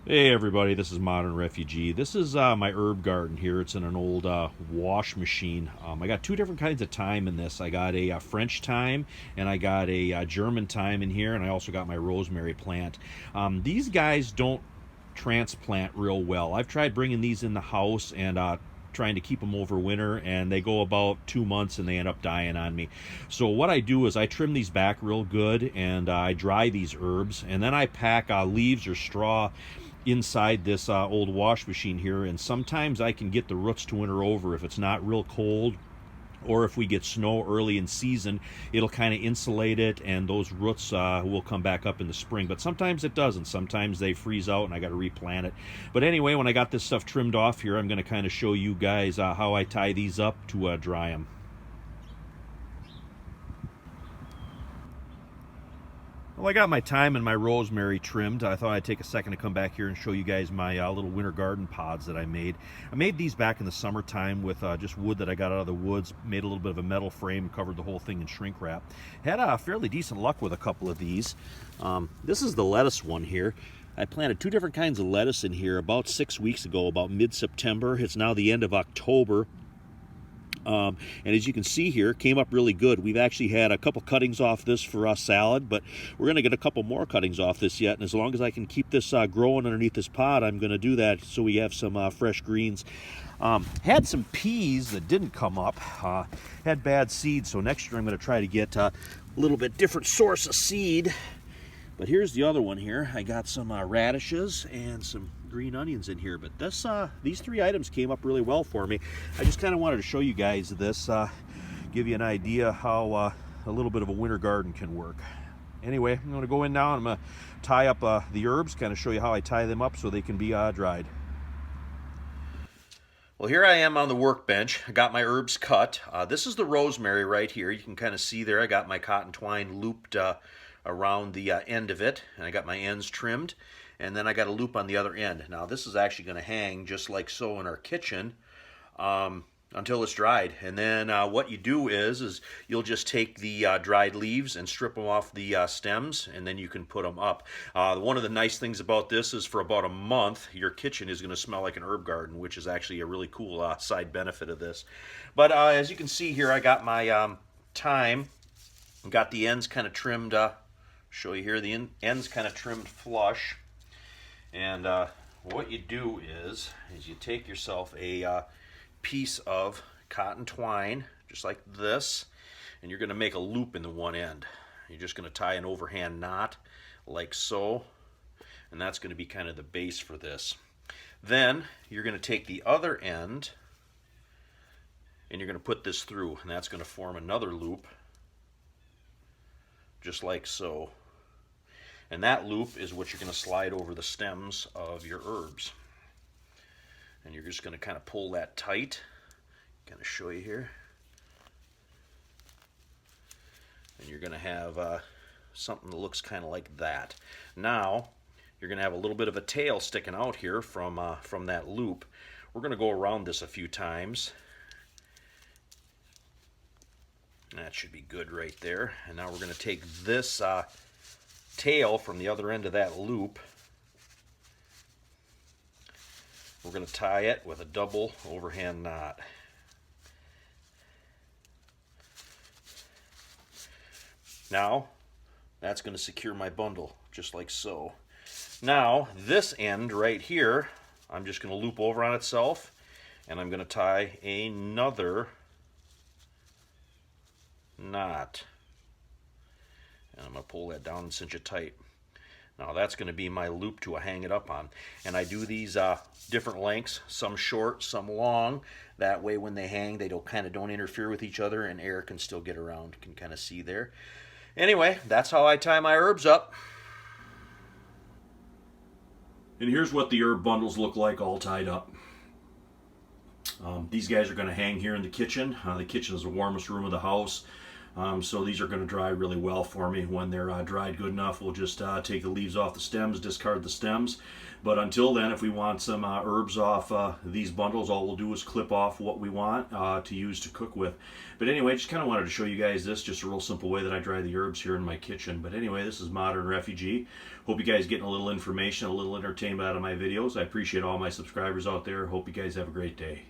Hey everybody, this is Modern Refugee. This is my herb garden here. It's in an old wash machine. I got two different kinds of thyme in this. I got a French thyme and I got a German thyme in here, and I also got my rosemary plant. These guys don't transplant real well. I've tried bringing these in the house and trying to keep them over winter, and they go about 2 months and they end up dying on me. So what I do is I trim these back real good, and I dry these herbs, and then I pack leaves or straw inside this old wash machine here, and sometimes I can get the roots to winter over if it's not real cold, or if we get snow early in season. It'll kind of insulate it, and those roots will come back up in the spring. But sometimes it doesn't. Sometimes they freeze out and I got to replant it. But anyway, when I got this stuff trimmed off here, I'm going to kind of show you guys how I tie these up to dry them. Well, I got my thyme and my rosemary trimmed. I thought I'd take a second to come back here and show you guys my little winter garden pods that I made. I made these back in the summertime with just wood that I got out of the woods, made a little bit of a metal frame, covered the whole thing in shrink wrap. Had fairly decent luck with a couple of these. This is the lettuce one here. I planted two different kinds of lettuce in here about 6 weeks ago, about mid-September. It's now the end of October. And as you can see here, it came up really good. We've actually had a couple cuttings off this for salad, but we're going to get a couple more cuttings off this yet. And as long as I can keep this growing underneath this pot, I'm going to do that so we have some fresh greens. Had some peas that didn't come up, had bad seed, so next year I'm going to try to get a little bit different source of seed. But here's the other one here. I got some radishes and some green onions in here. But these three items came up really well for me. I just kind of wanted to show you guys this, give you an idea how a little bit of a winter garden can work. Anyway, I'm going to go in now and I'm going to tie up the herbs, kind of show you how I tie them up so they can be dried. Well, here I am on the workbench. I got my herbs cut. This is the rosemary right here. You can kind of see there I got my cotton twine looped around the end of it, and I got my ends trimmed, and then I got a loop on the other end. Now this is actually going to hang just like so in our kitchen until it's dried. And then what you do is you'll just take the dried leaves and strip them off the stems, and then you can put them up. One of the nice things about this is for about a month your kitchen is going to smell like an herb garden, which is actually a really cool side benefit of this. But as you can see here, I got my thyme, got the ends kind of trimmed. Show you here, the ends kind of trimmed flush. And what you do is you take yourself a piece of cotton twine, just like this, and you're going to make a loop in the one end. You're just going to tie an overhand knot like so, and that's going to be kind of the base for this. Then you're going to take the other end and you're going to put this through, and that's going to form another loop just like so. And that loop is what you're going to slide over the stems of your herbs. And you're just going to kind of pull that tight. Kind of show you here. And you're going to have something that looks kind of like that. Now, you're going to have a little bit of a tail sticking out here from that loop. We're going to go around this a few times. That should be good right there. And now we're going to take this tail from the other end of that loop. We're going to tie it with a double overhand knot. Now, that's going to secure my bundle, just like so. Now, this end right here, I'm just going to loop over on itself, and I'm going to tie another knot. And I'm going to pull that down and cinch it tight. Now that's going to be my loop to hang it up on. And I do these different lengths, some short, some long. That way when they hang, they don't interfere with each other, and air can still get around. You can kind of see there. Anyway, that's how I tie my herbs up. And here's what the herb bundles look like all tied up. These guys are going to hang here in the kitchen. The kitchen is the warmest room of the house. So these are going to dry really well for me. When they're dried good enough, we'll just take the leaves off the stems, discard the stems. But until then, if we want some herbs off these bundles, all we'll do is clip off what we want to use to cook with. But anyway, just kind of wanted to show you guys this, just a real simple way that I dry the herbs here in my kitchen. But anyway, this is Modern Refugee. Hope you guys getting a little information, a little entertainment out of my videos. I appreciate all my subscribers out there. Hope you guys have a great day.